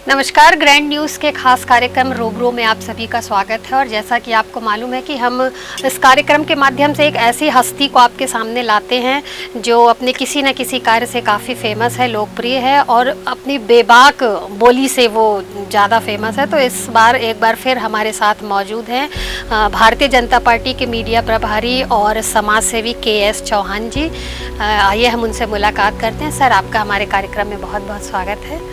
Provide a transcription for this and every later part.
नमस्कार, grand news के खास कार्यक्रम रूबरू में आप सभी का स्वागत है। और जैसा कि आपको मालूम है कि हम इस कार्यक्रम के माध्यम से एक ऐसी हस्ती को आपके सामने लाते हैं जो अपने किसी न किसी कार्य से काफ़ी फेमस है, लोकप्रिय है और अपनी बेबाक बोली से वो ज़्यादा फेमस है। तो इस बार एक बार फिर हमारे साथ मौजूद हैं भारतीय जनता पार्टी के मीडिया प्रभारी और समाज सेवी KS चौहान जी। आइए हम उनसे मुलाकात करते हैं। सर, आपका हमारे कार्यक्रम में बहुत बहुत स्वागत है।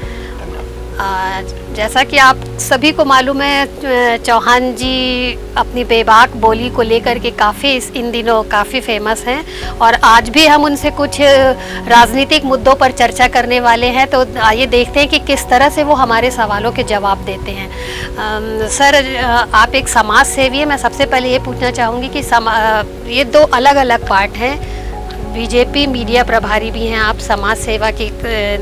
जैसा कि आप सभी को मालूम है, चौहान जी अपनी बेबाक बोली को लेकर के इन दिनों काफ़ी फेमस हैं और आज भी हम उनसे कुछ राजनीतिक मुद्दों पर चर्चा करने वाले हैं। तो आइए देखते हैं कि किस तरह से वो हमारे सवालों के जवाब देते हैं। सर, आप एक समाज सेवी हैं। मैं सबसे पहले ये पूछना चाहूँगी कि ये दो अलग अलग पार्ट हैं। बीजेपी मीडिया प्रभारी भी हैं आप, समाज सेवा की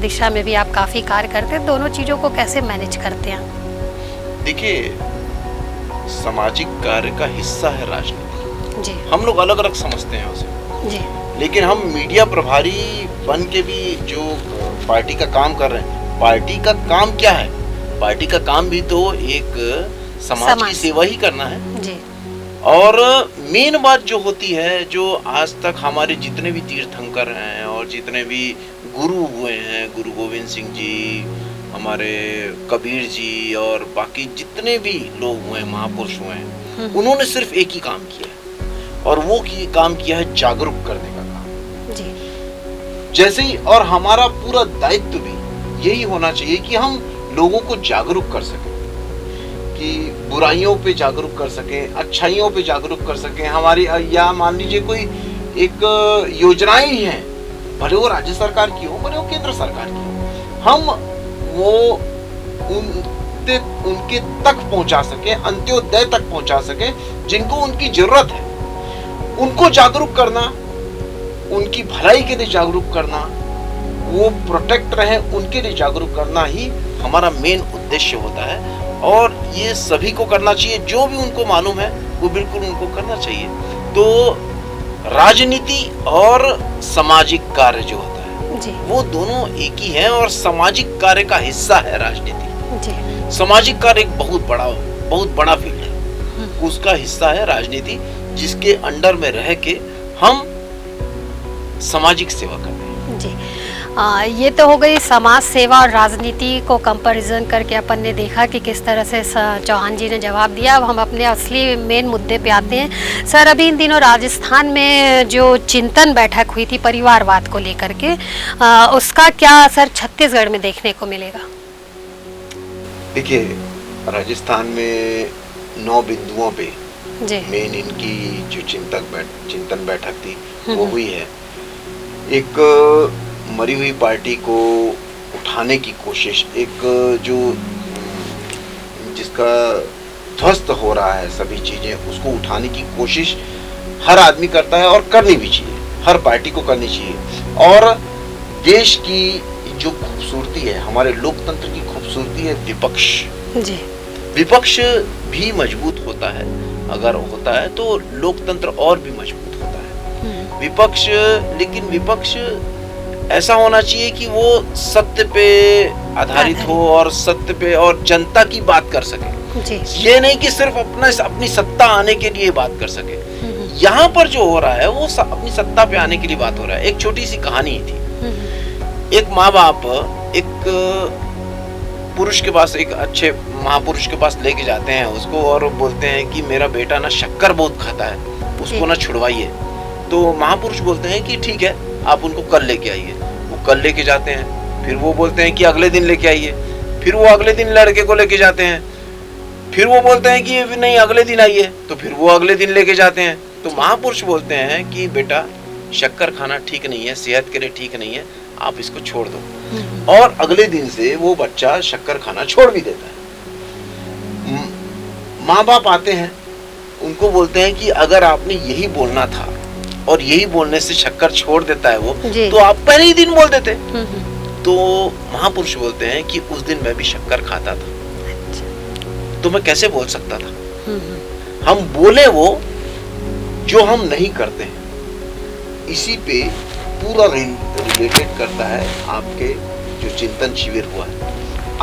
दिशा में भी आप काफ़ी कार्य करते हैं। दोनों चीज़ों को कैसे मैनेज करते हैं? देखिए, सामाजिक कार्य का हिस्सा है राजनीति जी। हम लोग अलग अलग समझते हैं उसे जी। लेकिन हम मीडिया प्रभारी बन के भी जो पार्टी का काम कर रहे हैं, पार्टी का काम क्या है? पार्टी का काम भी तो एक समाज की सेवा ही करना है। जी। और मेन बात जो होती है, जो आज तक हमारे जितने भी तीर्थंकर हैं और जितने भी गुरु हुए हैं, गुरु गोविंद सिंह जी, हमारे कबीर जी और बाकी जितने भी लोग हुए हैं, महापुरुष हुए हैं, उन्होंने सिर्फ एक ही काम किया है और वो काम किया है जागरूक करने का काम। जी। जैसे ही, और हमारा पूरा दायित्व भी यही होना चाहिए कि हम लोगों को जागरूक कर सकें, कि बुराइयों पे जागरूक कर सकें, अच्छाइयों पे जागरूक कर सकें। हमारी या मान लीजिए कोई एक योजनाएं ही हैं, भले वो राज्य सरकार की हो, भले वो केंद्र सरकार की हो, हम वो उनके तक पहुंचा सकें, अंत्योदय तक पहुंचा सकें जिनको उनकी जरूरत है। उनको जागरूक करना, उनकी भलाई के लिए जागरूक करना, वो प्रोटेक्ट रहे उनके लिए जागरूक करना ही हमारा मेन उद्देश्य होता है। और ये सभी को करना चाहिए, जो भी उनको मालूम है वो बिल्कुल उनको करना चाहिए। तो राजनीति और सामाजिक कार्य जो होता है जी। वो दोनों एक ही हैं और सामाजिक कार्य का हिस्सा है राजनीति। जी। सामाजिक कार्य एक बहुत बड़ा फील्ड है, उसका हिस्सा है राजनीति, जिसके अंडर में रह के हम सामाजिक सेवा करते हैं। जी। ये तो हो गई समाज सेवा और राजनीति को कंपैरिजन करके अपन ने देखा कि किस तरह से चौहान जी ने जवाब दिया। अब हम अपने असली मेन मुद्दे पे आते हैं। सर, अभी इन दिनों राजस्थान में जो चिंतन बैठक हुई थी परिवारवाद को लेकर के, उसका क्या असर छत्तीसगढ़ में देखने को मिलेगा? देखिए, राजस्थान में 9 बिंदुओं पे मेन इनकी जो चिंतन बैठक थी वो हुई है। एक मरी हुई पार्टी को उठाने की कोशिश, एक जो जिसका ध्वस्त हो रहा है सभी चीजें, उसको उठाने की कोशिश हर आदमी करता है और करनी भी चाहिए, हर पार्टी को करनी चाहिए। और देश की जो खूबसूरती है, हमारे लोकतंत्र की खूबसूरती है विपक्ष। जी। विपक्ष भी मजबूत होता है, अगर होता है तो लोकतंत्र और भी मजबूत होता है। विपक्ष, लेकिन विपक्ष ऐसा होना चाहिए कि वो सत्य पे आधारित हो और सत्य पे और जनता की बात कर सके। जी। ये नहीं कि सिर्फ अपनी सत्ता आने के लिए बात कर सके। यहाँ पर जो हो रहा है वो अपनी सत्ता पे आने के लिए बात हो रहा है। एक छोटी सी कहानी थी। एक माँ बाप एक पुरुष के पास, एक अच्छे महापुरुष के पास लेके जाते हैं उसको और बोलते हैं कि मेरा बेटा ना शक्कर बहुत खाता है, उसको ना छुड़वाइए। तो महापुरुष बोलते हैं कि ठीक है, आप उनको कल लेके आइए। वो कल लेके जाते हैं, फिर वो बोलते हैं कि अगले दिन लेके आइए। फिर वो अगले दिन लड़के को लेके जाते हैं, फिर वो बोलते हैं कि नहीं अगले दिन आइए, तो फिर वो अगले दिन लेके जाते हैं। तो महापुरुष बोलते हैं कि बेटा, शक्कर खाना ठीक नहीं है, सेहत के लिए ठीक नहीं है, आप इसको छोड़ दो। और अगले दिन से वो बच्चा शक्कर खाना छोड़ भी देता है। माँ बाप आते हैं, उनको बोलते हैं कि अगर आपने यही बोलना था और यही बोलने से शक्कर छोड़ देता है वो, तो आप पहले ही दिन बोल देते। तो महापुरुष बोलते हैं कि उस दिन मैं भी शक्कर खाता था, तो मैं कैसे बोल सकता था। हम बोले वो जो हम नहीं करते हैं। इसी पे पूरा रिलेटेड करता है आपके जो चिंतन शिविर हुआ है।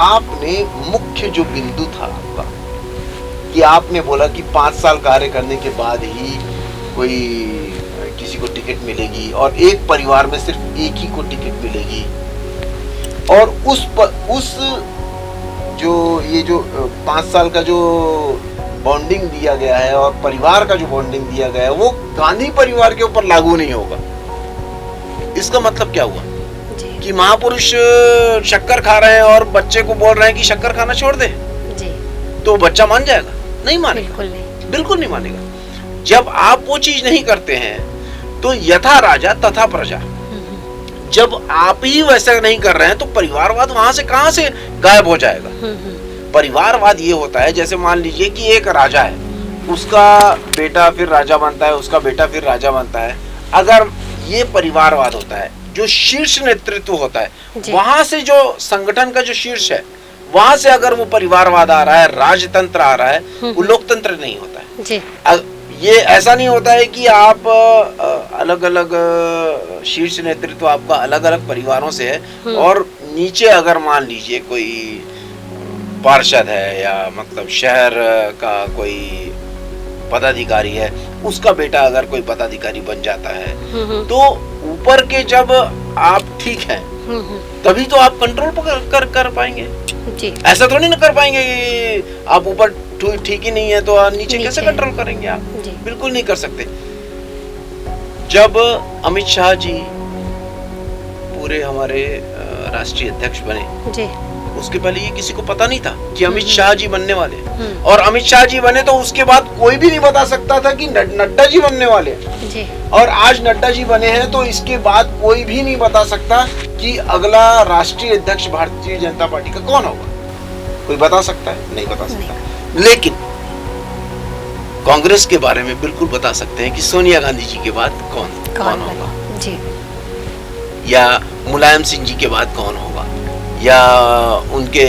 आपने मुख्य जो बिंदु था आपका, कि आपने बोला कि 5 साल कार्य करने के बाद ही कोई किसी को टिकट मिलेगी और एक परिवार में सिर्फ एक ही को टिकट मिलेगी, और उस जो ये जो 5 साल का जो बॉन्डिंग दिया गया है और परिवार का जो बॉन्डिंग दिया गया है वो गांधी परिवार के ऊपर लागू नहीं होगा। इसका मतलब क्या हुआ कि महापुरुष शक्कर खा रहे हैं और बच्चे को बोल रहे हैं कि शक्कर खाना छोड़ दे जी, तो बच्चा मान जाएगा? नहीं मानेगा, बिल्कुल नहीं मानेगा। जब आप वो चीज नहीं करते हैं तो यथा राजा तथा प्रजा, जब आप ही वैसा नहीं कर रहे हैं तो परिवारवाद वहां से कहां से गायब हो जाएगा? परिवारवाद ये होता है, जैसे मान लीजिए कि एक राजा है, उसका बेटा फिर राजा बनता है, उसका बेटा फिर राजा बनता है। अगर ये परिवारवाद होता है, जो शीर्ष नेतृत्व होता है, वहां से जो संगठन का जो शीर्ष है, वहां से अगर वो परिवारवाद आ रहा है, राजतंत्र आ रहा है, वो लोकतंत्र नहीं होता है जी। ये ऐसा नहीं होता है कि आप अलग अलग शीर्ष नेतृत्व आपका अलग अलग परिवारों से है और नीचे अगर मान लीजिए कोई पार्षद है या मतलब शहर का कोई पदाधिकारी है, उसका बेटा अगर कोई पदाधिकारी बन जाता है तो ऊपर के जब आप ठीक हैं तभी तो आप कंट्रोल कर पाएंगे जी। ऐसा थोड़ी ना कर पाएंगे कि आप ऊपर ठीक ही नहीं है तो नीचे कैसे कंट्रोल करेंगे आप? बिल्कुल नहीं कर सकते। जब अमित शाह जी पूरे हमारे राष्ट्रीय अध्यक्ष बने जी, उसके पहले ये किसी को पता नहीं था कि अमित शाह जी बनने वाले, और अमित शाह जी बने तो उसके बाद कोई भी नहीं बता सकता था कि नड्डा जी बनने वाले जी। और आज नड्डा जी बने हैं तो इसके बाद कोई भी नहीं बता सकता कि अगला राष्ट्रीय अध्यक्ष भारतीय जनता पार्टी का कौन होगा। कोई बता सकता है? नहीं बता सकता। लेकिन कांग्रेस के बारे में बिल्कुल बता सकते हैं कि सोनिया गांधी जी के बाद कौन होगा जी, या मुलायम सिंह जी के बाद कौन होगा, या उनके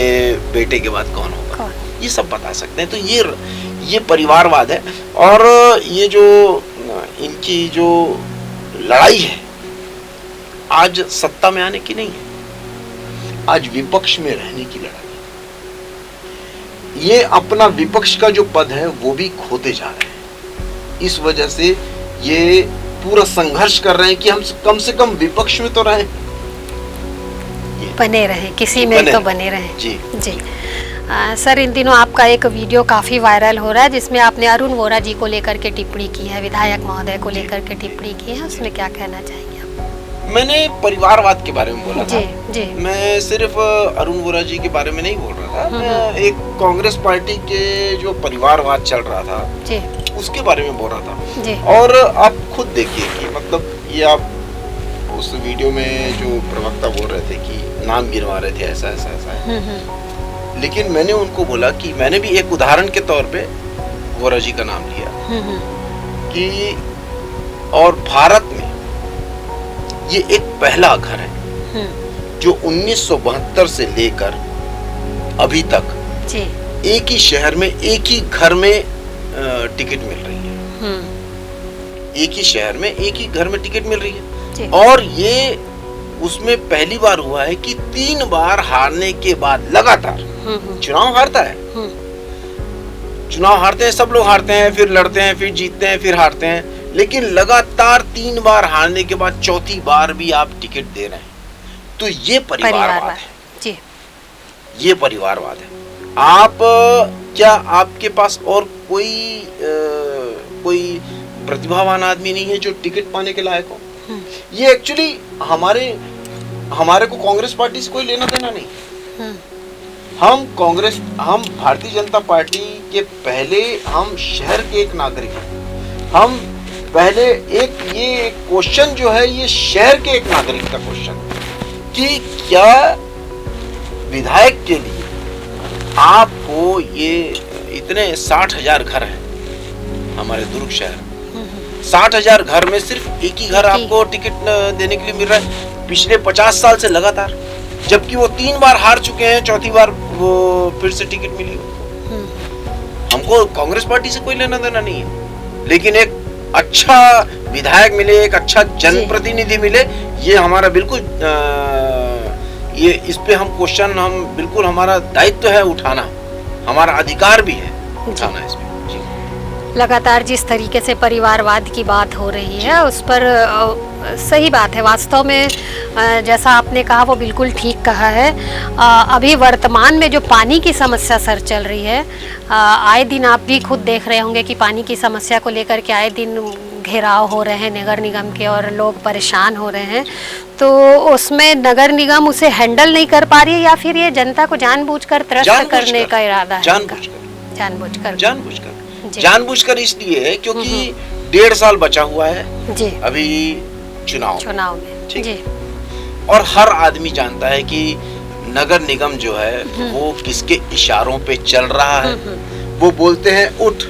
बेटे के बाद कौन होगा, ये सब बता सकते हैं। तो ये परिवारवाद है। और ये जो इनकी जो लड़ाई है आज सत्ता में आने की नहीं है, आज विपक्ष में रहने की लड़ाई। ये अपना विपक्ष का जो पद है वो भी खोते जा रहे हैं। इस वजह से ये पूरा संघर्ष कर रहे हैं कि हम कम से कम विपक्ष में तो रहें, बने रहे, किसी में तो बने रहे जी जी। सर, इन दिनों आपका एक वीडियो काफी वायरल हो रहा है जिसमें आपने अरुण वोरा जी को लेकर के टिप्पणी की है, विधायक महोदय को लेकर के टिप्पणी की है, उसमें क्या कहना चाहेंगे आप? मैंने परिवारवाद के बारे में बोला जी, था जी। मैं सिर्फ अरुण वोरा जी के बारे में नहीं बोल रहा था, मैं एक कांग्रेस पार्टी के जो परिवारवाद चल रहा था जी, उसके बारे में बोल रहा था जी। और आप खुद देखिए कि मतलब ये आप उस वीडियो में जो प्रवक्ता बोल रहे थे कि नाम गिनवा रहे थे ऐसा ऐसा ऐसा, लेकिन मैंने उनको बोला कि मैंने भी एक उदाहरण के तौर पे वोरा जी का नाम लिया कि और भारत में ये एक पहला घर है जो 1972 से लेकर अभी तक जी, एक ही शहर में एक ही घर में टिकट मिल रही है, एक ही शहर में एक ही घर में टिकट मिल रही है। और ये उसमें पहली बार हुआ है कि 3 बार हारने के बाद लगातार चुनाव हारता है, चुनाव हारते हैं, सब लोग हारते हैं, फिर लड़ते हैं, फिर जीतते हैं, फिर हारते हैं, लेकिन लगातार 3 बार हारने के बाद चौथी बार भी आप टिकट दे रहे हैं, तो ये परिवारवाद है जी, ये परिवारवाद है। आप क्या आपके पास और कोई प्रतिभावान आदमी नहीं है जो टिकट पाने के लायक हो? ये एक्चुअली हमारे को कांग्रेस पार्टी से कोई लेना देना नहीं। हम भारतीय जनता पार्टी के पहले हम शहर के एक नागरिक हैं। हम पहले ये क्वेश्चन जो है ये शहर के एक नागरिक का क्वेश्चन कि क्या विधायक के लिए आपको ये इतने 60,000 घर हैं हमारे दुर्ग शहर, 60,000 घर में सिर्फ एक ही घर आपको टिकट देने के लिए मिल रहा है पिछले 50 साल से लगातार, जबकि वो 3 बार हार चुके हैं, चौथी बार वो फिर से टिकट मिली उनको। हमको कांग्रेस पार्टी से कोई लेना देना नहीं है, लेकिन एक अच्छा विधायक मिले, एक अच्छा जनप्रतिनिधि मिले, ये हमारा बिल्कुल ये इस पे हम क्वेश्चन, हम बिल्कुल, हमारा दायित्व है उठाना, हमारा अधिकार भी है उठाना इस पे। लगातार जिस तरीके से परिवारवाद की बात हो रही है उस पर सही बात है, वास्तव में जैसा आपने कहा वो बिल्कुल ठीक कहा है। अभी वर्तमान में जो पानी की समस्या सर चल रही है, आए दिन आप भी खुद देख रहे होंगे कि पानी की समस्या को लेकर के आए दिन घेराव हो रहे हैं नगर निगम के और लोग परेशान हो रहे हैं, तो उसमें नगर निगम उसे हैंडल नहीं कर पा रही है या फिर ये जनता को जानबूझकर त्रस्त करने का इरादा है? जानबूझकर इसलिए क्योंकि 1.5 साल बचा हुआ है जी अभी चुनाव में, ठीक जी। और हर आदमी जानता है कि नगर निगम जो है वो किसके इशारों पे चल रहा है। वो बोलते हैं उठ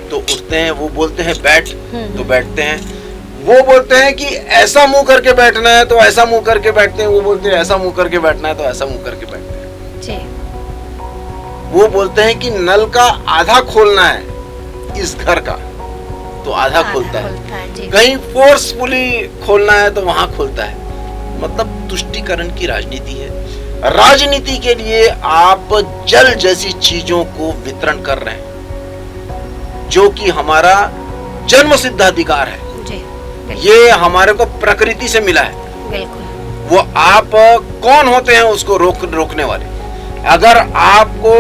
तो उठते हैं, वो बोलते हैं बैठ तो बैठते हैं, वो बोलते हैं कि ऐसा मुंह करके बैठना है तो ऐसा मुंह करके बैठते हैं, वो बोलते हैं ऐसा मुंह करके बैठना है तो ऐसा मुंह करके बैठते हैं जी। वो बोलते हैं कि नल का आधा खोलना है इस घर का तो आधा खोलता है, कहीं फोर्सफुली खोलना है तो वहां खोलता है। मतलब तुष्टीकरण की राजनीति है। राजनीति के लिए आप जल जैसी चीजों को वितरण कर रहे हैं जो कि हमारा जन्म सिद्ध अधिकार है जी, ये हमारे को प्रकृति से मिला है। बिल्कुल। वो आप कौन होते हैं उसको रोकने वाले? अगर आपको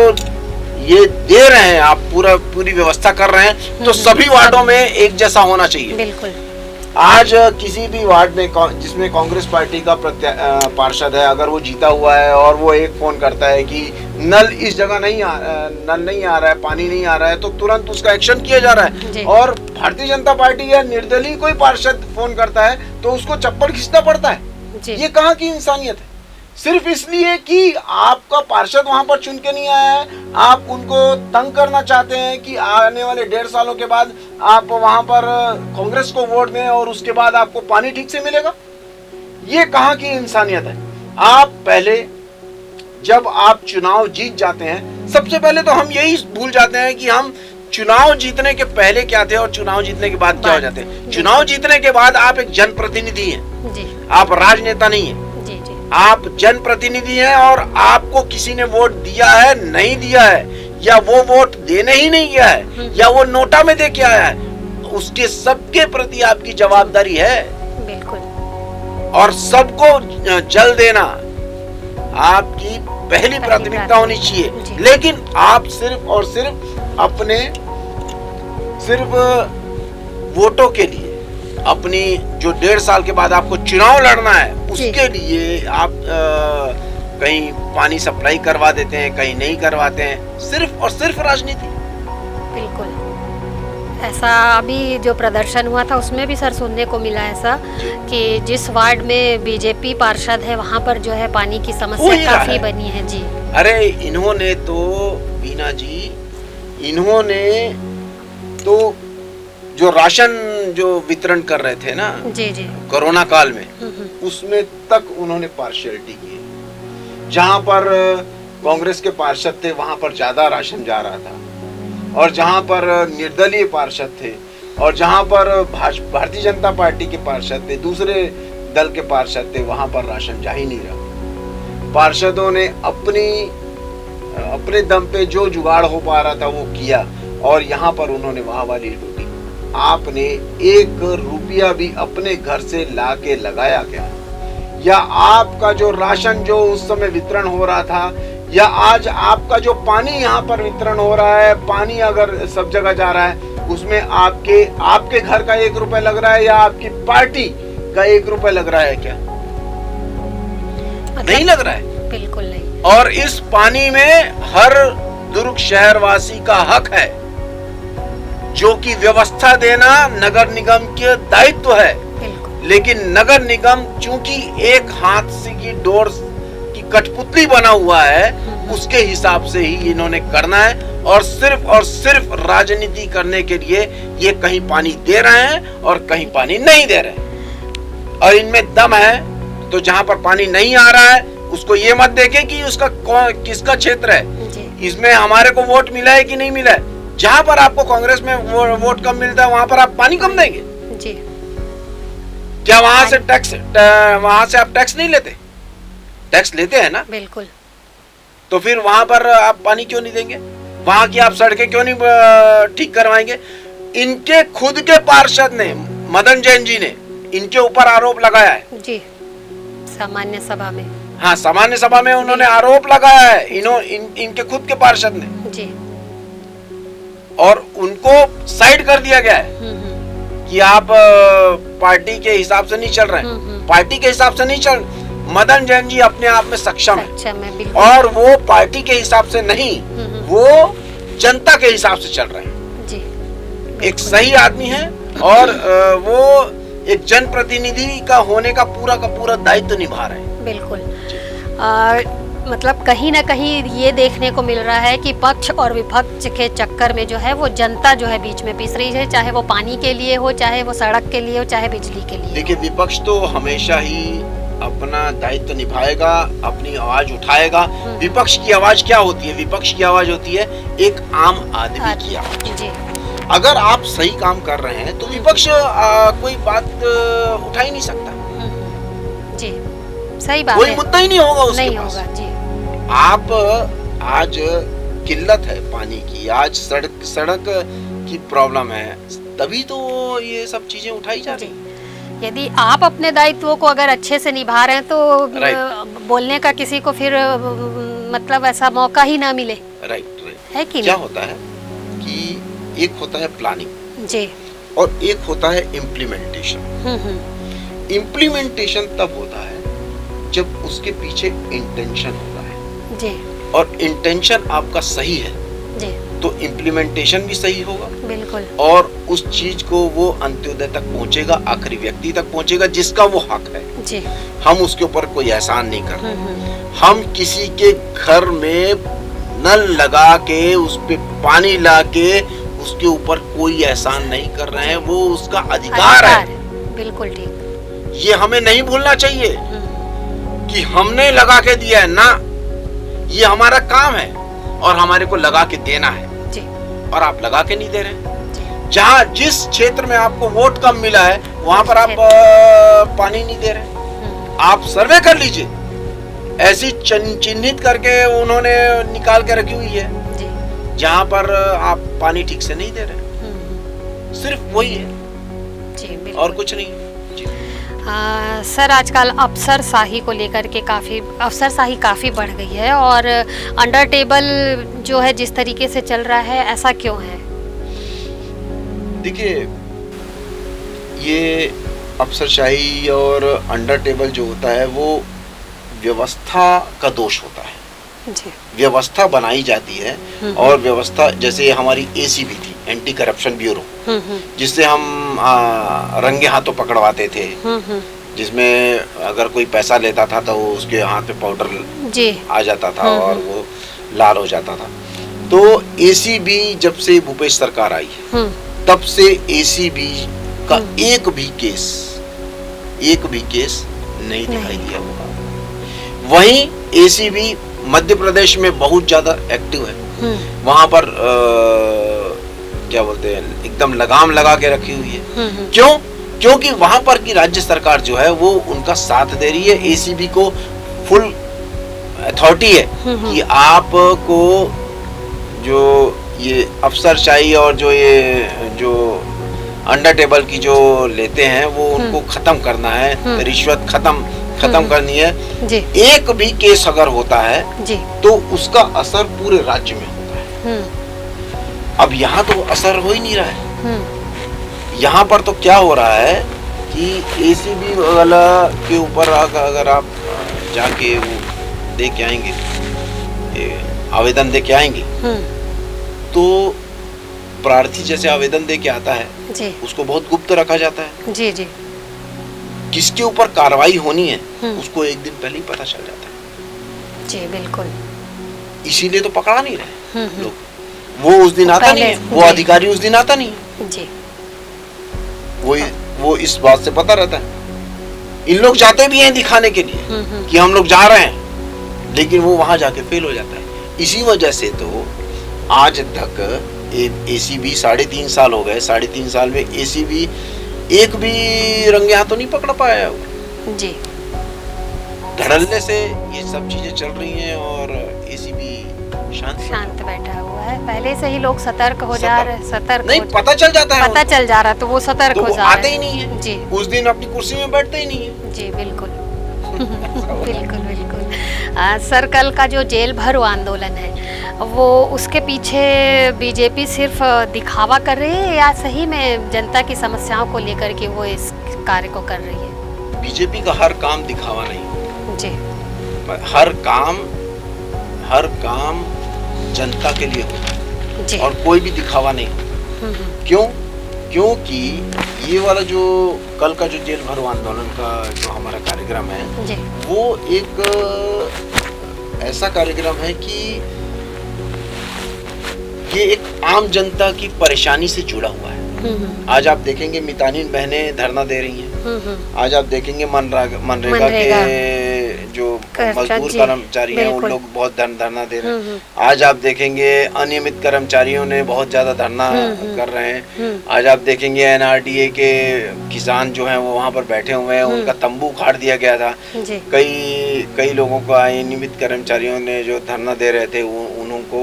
ये दे रहे हैं, आप पूरी व्यवस्था कर रहे हैं तो सभी वार्डों में एक जैसा होना चाहिए। बिल्कुल। आज किसी भी वार्ड में जिसमें कांग्रेस पार्टी का पार्षद है, अगर वो जीता हुआ है और वो एक फोन करता है कि नल इस जगह नहीं नल नहीं आ रहा है, पानी नहीं आ रहा है, तो तुरंत उसका एक्शन किया जा रहा है। और भारतीय जनता पार्टी या निर्दलीय कोई पार्षद फोन करता है तो उसको चप्पल खींचना पड़ता है। ये कहाँ की इंसानियत है? सिर्फ इसलिए कि आपका पार्षद वहां पर चुन के नहीं आया है, आप उनको तंग करना चाहते हैं कि आने वाले 1.5 सालों के बाद आप वहां पर कांग्रेस को वोट दें और उसके बाद आपको पानी ठीक से मिलेगा। ये कहाँ की इंसानियत है? आप पहले जब आप चुनाव जीत जाते हैं, सबसे पहले तो हम यही भूल जाते हैं कि हम चुनाव जीतने के पहले क्या थे और चुनाव जीतने के बाद क्या हो जाते हैं। चुनाव जीतने के बाद आप एक जनप्रतिनिधि हैं, आप राजनेता नहीं है, आप जनप्रतिनिधि हैं और आपको किसी ने वोट दिया है नहीं दिया है, या वो वोट देने ही नहीं गया है, या वो नोटा में दे के आया है, उसके सबके प्रति आपकी जवाबदारी है। बिल्कुल। और सबको जल देना आपकी पहली प्राथमिकता होनी चाहिए। लेकिन आप सिर्फ और सिर्फ अपने वोटों के लिए, अपनी जो 1.5 साल के बाद आपको चुनाव लड़ना है उसके लिए आप कहीं पानी सप्लाई करवा देते हैं, कहीं नहीं करवाते हैं, सिर्फ और सिर्फ राजनीति। बिल्कुल ऐसा अभी जो प्रदर्शन हुआ था उसमें भी सर सुनने को मिला ऐसा कि जिस वार्ड में बीजेपी पार्षद है वहां पर जो है पानी की समस्या काफी बनी है जी। अरे इन्होंने तो बीना जी, इन्होंने तो जो राशन जो वितरण कर रहे थे ना जी जी कोरोना काल में, उसमें तक उन्होंने पार्शियलिटी की। जहां पर कांग्रेस के पार्षद थे वहां पर ज्यादा राशन जा रहा था, और जहां पर निर्दलीय पार्षद थे और जहां पर भारतीय जनता पार्टी के पार्षद थे, दूसरे दल के पार्षद थे, वहां पर राशन जा ही नहीं रहा। पार्षदों ने अपने दम पे जो जुगाड़ हो पा रहा था वो किया, और यहाँ पर उन्होंने वाह वाली लूटी। आपने 1 रुपया भी अपने घर से ला के लगाया क्या? या आपका जो राशन जो उस समय वितरण हो रहा था, या आज आपका जो पानी यहाँ पर वितरण हो रहा है, पानी अगर सब जगह जा रहा है, उसमें आपके घर का 1 रुपया लग रहा है या आपकी पार्टी का 1 रुपया लग रहा है क्या? नहीं लग रहा है, बिल्कुल नहीं। और इस पानी में हर दुर्ग शहरवासी का हक है, जो कि व्यवस्था देना नगर निगम के दायित्व है। लेकिन नगर निगम चूंकि एक हाथ से की डोर की कठपुतली बना हुआ है, उसके हिसाब से ही इन्होंने करना है, और सिर्फ राजनीति करने के लिए ये कहीं पानी दे रहे हैं और कहीं पानी नहीं दे रहे हैं। और इनमें दम है तो जहां पर पानी नहीं आ रहा है उसको ये मत देखे कि उसका किसका क्षेत्र है, इसमें हमारे को वोट मिला है कि नहीं मिला है। जहां पर आपको कांग्रेस में वोट कम मिलता है वहां पर आप पानी कम देंगे क्या? वहां से आप टैक्स नहीं लेते? टैक्स लेते हैं ना, बिल्कुल। तो फिर वहां पर आप पानी क्यों नहीं देंगे? वहां की आप सड़कें क्यों नहीं ठीक करवाएंगे? इनके खुद के पार्षद ने, मदन जैन जी ने इनके ऊपर आरोप लगाया है जी, सामान्य सभा में। हाँ, सामान्य सभा में उन्होंने आरोप लगाया है, इनके खुद के पार्षद ने जी। और उनको साइड कर दिया गया है कि आप पार्टी के हिसाब से नहीं चल रहे हैं। पार्टी के हिसाब से नहीं चल, मदन जैन जी अपने आप में सक्षम है और वो पार्टी के हिसाब से नहीं, वो जनता के हिसाब से चल रहे हैं जी। एक सही आदमी है और वो एक जनप्रतिनिधि का होने का पूरा दायित्व निभा रहे हैं। बिल्कुल। मतलब कहीं ना कहीं ये देखने को मिल रहा है कि पक्ष और विपक्ष के चक्कर में जो है वो जनता जो है बीच में पिस रही है, चाहे वो पानी के लिए हो, चाहे वो सड़क के लिए हो, चाहे बिजली के लिए। देखिए, विपक्ष तो हमेशा ही अपना दायित्व निभाएगा, अपनी आवाज उठाएगा। विपक्ष की आवाज क्या होती है? विपक्ष की आवाज होती है एक आम आदमी की आवाज। जी। अगर आप सही काम कर रहे हैं तो विपक्ष कोई बात उठा ही नहीं सकता। जी, सही बात कोई है। मुद्दा ही नहीं होगा उसके नहीं पास। होगा जी। आप आज किल्लत है पानी की, आज सड़क की प्रॉब्लम है, तभी तो ये सब चीजें उठाई जा रही हैं। यदि आप अपने दायित्वों को अगर अच्छे से निभा रहे हैं तो बोलने का किसी को फिर मतलब ऐसा मौका ही ना मिले। राइट। है कि क्या नहीं? होता है कि एक होता है प्लानिंग जी, और एक होता है इम्प्लीमेंटेशन। इम्प्लीमेंटेशन तब होता है जब उसके पीछे इंटेंशन होता है जी, और इंटेंशन आपका सही है जी, तो इम्प्लीमेंटेशन भी सही होगा बिल्कुल। और उस चीज को वो अंत्योदय तक पहुंचेगा, आखिरी व्यक्ति तक पहुंचेगा जिसका वो हक है। जी। हम उसके ऊपर कोई एहसान नहीं कर रहे। हम किसी के घर में नल लगा के उस पे पानी ला के उसके ऊपर कोई एहसान नहीं कर रहे हैं, वो उसका अधिकार है। बिल्कुल ठीक। ये हमें नहीं भूलना चाहिए कि हमने लगा के दिया है ना, ये हमारा काम है और हमारे को लगा के देना है जी। और आप लगा के नहीं दे रहे। जहाँ जिस क्षेत्र में आपको वोट कम मिला है वहां पर आप पानी नहीं दे रहे। आप सर्वे कर लीजिए, ऐसी चिन्हित करके उन्होंने निकाल के रखी हुई है जहाँ पर आप पानी ठीक से नहीं दे रहे। सिर्फ वही है जी, और कुछ नहीं। सर, आजकल अफसरशाही को लेकर के अफसरशाही काफ़ी बढ़ गई है और अंडर टेबल जो है जिस तरीके से चल रहा है, ऐसा क्यों है? देखिए, ये अफसरशाही और अंडर टेबल जो होता है वो व्यवस्था का दोष होता है जी। व्यवस्था बनाई जाती है और व्यवस्था, जैसे हमारी एसीबी थी, एंटी करप्शन ब्यूरो, जिससे हम रंगे हाथों पकड़वाते थे, जिसमें अगर कोई पैसा लेता था तो उसके हाथ में पाउडर आ जाता था और वो लाल हो जाता था। तो एसीबी जब से भूपेश सरकार आई तब से एसीबी का एक भी केस नहीं दिखाई दिया होगा। वहीं एसीबी मध्य प्रदेश में बहुत ज्यादा एक्टिव है। वहां पर क्या बोलते हैं, एकदम लगाम लगा के रखी हुई है। क्यों? क्योंकि वहां पर की राज्य सरकार जो है वो उनका साथ दे रही है। एसीबी को फुल अथॉरिटी है कि आपको जो ये अफसरशाही और जो अंडर टेबल की जो लेते हैं वो उनको खत्म करना है, रिश्वत खत्म करनी है जी। एक भी केस अगर होता है जी। तो उसका असर पूरे राज्य में होता है। अब यहाँ तो असर हो ही नहीं रहा है। यहाँ पर तो क्या हो रहा है कि एसीबी वाला के ऊपर अगर आप जाके वो दे के आएंगे, आवेदन दे के आएंगे, तो प्रार्थी जैसे आवेदन दे के आता है जी। उसको बहुत गुप्त रखा जाता है। जी जी। किसके ऊपर कार्रवाई होनी है उसको एक दिन पहले ही पता चल जाता है। जी बिल्कुल। इसीलिए तो पकड़ा नहीं रहे लोग। वो उस दिन आता नहीं है, वो अधिकारी उस दिन आता नहीं है जी। वो इस बात से पता रहता है। इन लोग जाते भी हैं दिखाने के लिए कि हम लोग जा रहे हैं, लेकिन वो वहां जाके फेल हो जाता है। इसी वजह से तो आज तक एसीबी 3.5 साल हो गए, 3.5 साल में एसीबी एक भी रंगे हाथों नहीं पकड़ पाया है। जी। धड़ल्ले से ये सब चीजें चल रही हैं और एसी भी शांत बैठा हुआ है। पहले से ही लोग सतर्क हो जा रहे हैं, सतर्क नहीं पता चल जाता है, पता चल जा रहा है तो वो सतर्क हो जा रहे हैं, आते ही नहीं है जी, उस दिन अपनी कुर्सी में बैठते ही नहीं है जी बिल्कुल बिल्कुल बिल्कुल। सर कल का जो जेल भरो आंदोलन है वो उसके पीछे बीजेपी सिर्फ दिखावा कर रही है या सही में जनता की समस्याओं को लेकर के वो इस कार्य को कर रही है? बीजेपी का हर काम दिखावा नहीं जी, हर काम जनता के लिए होता है जी, और कोई भी दिखावा नहीं होता। क्योंकि ये वाला जो कल का जो जेल भरो आंदोलन का जो हमारा कार्यक्रम है जी, वो एक ऐसा कार्यक्रम है कि ये एक आम जनता की परेशानी से जुड़ा हुआ है। आज आप देखेंगे मितानिन बहनें धरना दे रही हैं, आज आप देखेंगे मनरेगा के जो मजदूर कर्मचारी हैं उन लोग बहुत धरना दे रहे हैं। आज आप देखेंगे अनियमित कर्मचारियों ने बहुत ज्यादा धरना कर रहे हैं। आज आप देखेंगे एनआरडीए के किसान जो हैं वो वहाँ पर बैठे हुए हैं, उनका तंबू उखाड़ दिया गया था। कई लोगों को अनियमित कर्मचारियों ने जो धरना दे रहे थे उनको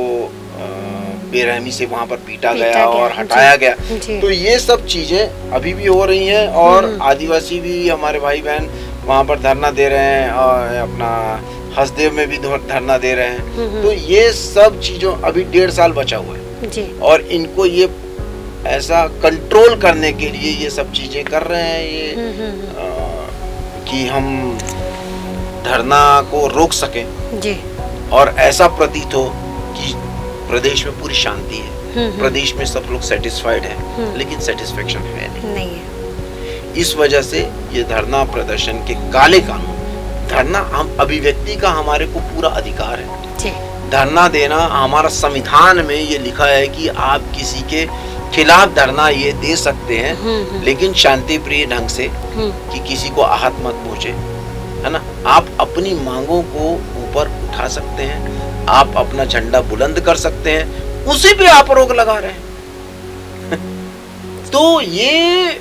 बेरहमी से वहाँ पर पीटा गया और हटाया गया। तो ये सब चीजें अभी भी हो रही हैं और आदिवासी भी हमारे भाई बहन वहाँ पर धरना दे रहे हैं और अपना हसदेव में भी धरना दे रहे हैं। तो ये सब चीजों अभी 1.5 साल बचा हुआ है जी। और इनको ये ऐसा कंट्रोल करने के लिए ये सब चीजें कर रहे हैं ये कि हम धरना को रोक सकें जी। और ऐसा प्रतीत हो कि प्रदेश में पूरी शांति है, प्रदेश में सब लोग सेटिस्फाइड है, लेकिन सेटिस्फेक्शन है नहीं है। इस वजह से ये धरना प्रदर्शन के काले कानून, धरना हम अभिव्यक्ति का हमारे को पूरा अधिकार है जी। धरना देना हमारा संविधान में ये लिखा है कि आप किसी के खिलाफ धरना ये दे सकते हैं, लेकिन शांति प्रिय ढंग से कि किसी को आहत मत पहुंचे, है ना। आप अपनी मांगों को ऊपर उठा सकते हैं, आप अपना झंडा बुलंद कर सकते हैं, उसी पे आप रोक लगा रहे हैं तो ये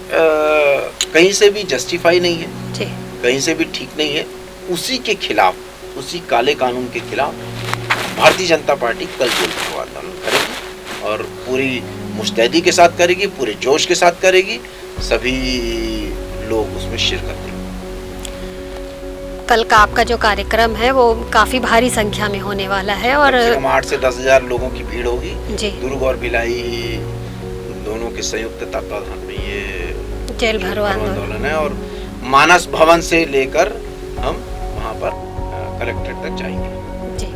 कहीं से भी जस्टिफाई नहीं है जी। कहीं से भी ठीक नहीं है। उसी के खिलाफ, उसी काले कानून के खिलाफ भारतीय जनता पार्टी कल जेल भरो आंदोलन करेगी और पूरी मुस्तैदी के साथ करेगी, पूरे जोश के साथ करेगी। सभी लोग उसमें शिरकत करेंगे। कल का आपका जो कार्यक्रम है वो काफी भारी संख्या में होने वाला है और 8 से 10 हजार लोगों की भीड़ होगी जी। दुर्ग और भिलाई दोनों के संयुक्त तत्वाधान में ये जेल भरो आंदोलन है और मानस भवन से लेकर हम वहाँ पर कलेक्ट्रेट तक जाएंगे जी।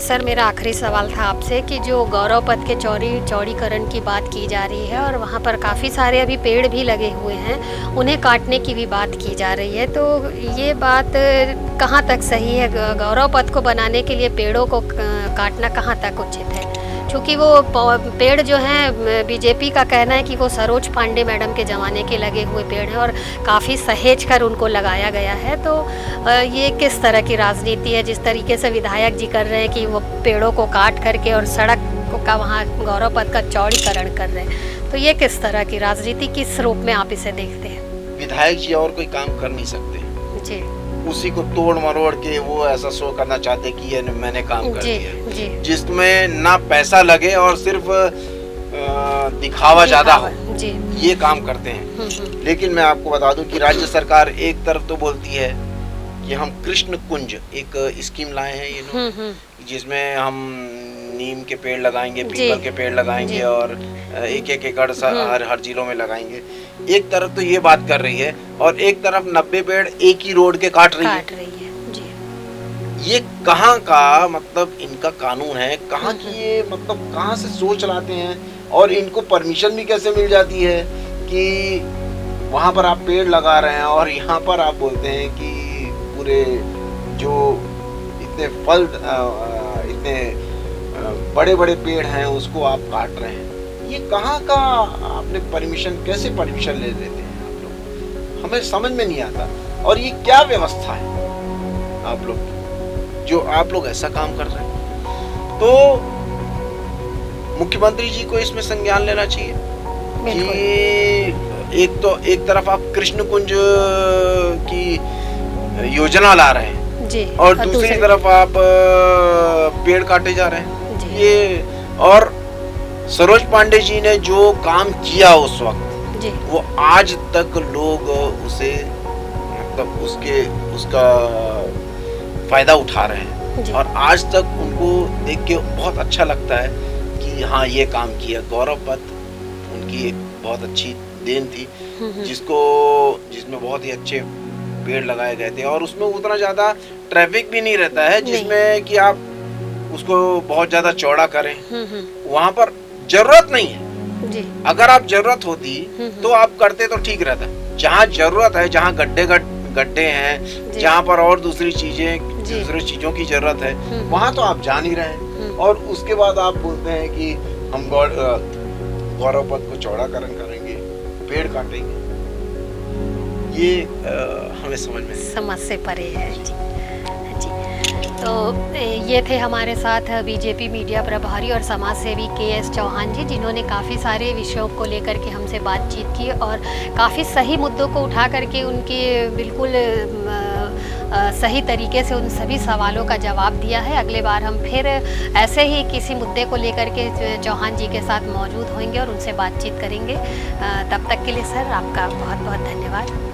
सर मेरा आखिरी सवाल था आपसे कि जो गौरव पथ के चौड़ीकरण की बात की जा रही है और वहाँ पर काफ़ी सारे अभी पेड़ भी लगे हुए हैं, उन्हें काटने की भी बात की जा रही है, तो ये बात कहाँ तक सही है? गौरव पथ को बनाने के लिए पेड़ों को काटना कहाँ तक उचित है? क्योंकि वो पेड़ जो हैं बीजेपी का कहना है कि वो सरोज पांडे मैडम के ज़माने के लगे हुए पेड़ हैं और काफ़ी सहेज कर उनको लगाया गया है। तो ये किस तरह की राजनीति है? जिस तरीके से विधायक जी कर रहे हैं कि वो पेड़ों को काट करके और सड़क का वहाँ गौरव पथ का चौड़ीकरण कर रहे हैं, तो ये किस तरह की राजनीति, किस रूप में आप इसे देखते हैं? विधायक जी और कोई काम कर नहीं सकते जी, उसी को तोड़ मरोड़ के वो ऐसा शो करना चाहते कि ये मैंने काम कर दिया, जिसमें ना पैसा लगे और सिर्फ दिखावा ज्यादा हो, ये काम करते हैं। लेकिन मैं आपको बता दूं कि राज्य सरकार एक तरफ तो बोलती है कि हम कृष्ण कुंज एक स्कीम लाए हैं ये लोग, जिसमें हम नीम के पेड़ लगाएंगे, पीपल के पेड़ लगाएंगे और एक एकड़ हर जिलों में लगाएंगे। एक तरफ तो ये बात कर रही है और एक तरफ 90 पेड़ एक ही रोड के काट रही है जी। ये कहाँ का मतलब इनका कानून है, कहाँ की ये मतलब कहाँ से सोच लाते हैं और इनको परमिशन भी कैसे मिल जाती है कि वहाँ पर आप पेड़ लगा रहे हैं और यहाँ पर आप बोलते हैं कि पूरे जो इतने फल इतने बड़े बड़े पेड़ हैं उसको आप काट रहे हैं। ये कहाँ का आपने परमिशन, कैसे परमिशन ले लेते हैं आप लोग? हमें समझ में नहीं आता। और ये क्या व्यवस्था है आप लोग जो आप लोग ऐसा काम कर रहे हैं? तो मुख्यमंत्री जी को इसमें संज्ञान लेना चाहिए कि एक तरफ आप कृष्ण कुंज की योजना ला रहे हैं जी, और दूसरी तरफ आप पेड़ काटे जा रहे हैं जी। ये। और सरोज पांडे जी ने जो काम किया उस वक्त, जी, वो आज तक लोग उसे मतलब उसका फायदा उठा रहे हैं। जी। और आज तक उनको देख के बहुत अच्छा लगता है कि हाँ ये काम किया। गौरव पथ उनकी एक बहुत अच्छी देन थी, जिसमें बहुत ही अच्छे पेड़ लगाए गए थे और उसमें उतना ज्यादा ट्रैफिक भी नहीं रहता है जिसमें कि आप उसको बहुत ज्यादा चौड़ा करें। वहां पर जरूरत नहीं है जी। अगर आप जरूरत होती तो आप करते तो ठीक रहता। जहाँ जरूरत है, जहाँ गड्ढे हैं, जहाँ पर और दूसरी चीजों की जरूरत है, वहां तो आप जान ही रहे हैं। और उसके बाद आप बोलते हैं कि हम गौरव पथ को चौड़ाकरण करेंगे, पेड़ काटेंगे। ये हमें समझ से परे है। जी जी। तो ये थे हमारे साथ बीजेपी मीडिया प्रभारी और समाज सेवी के.एस. चौहान जी, जिन्होंने काफ़ी सारे विषयों को लेकर के हमसे बातचीत की और काफ़ी सही मुद्दों को उठा करके उनके बिल्कुल सही तरीके से उन सभी सवालों का जवाब दिया है। अगले बार हम फिर ऐसे ही किसी मुद्दे को लेकर के चौहान जी के साथ मौजूद होंगे और उनसे बातचीत करेंगे। तब तक के लिए सर आपका बहुत बहुत धन्यवाद।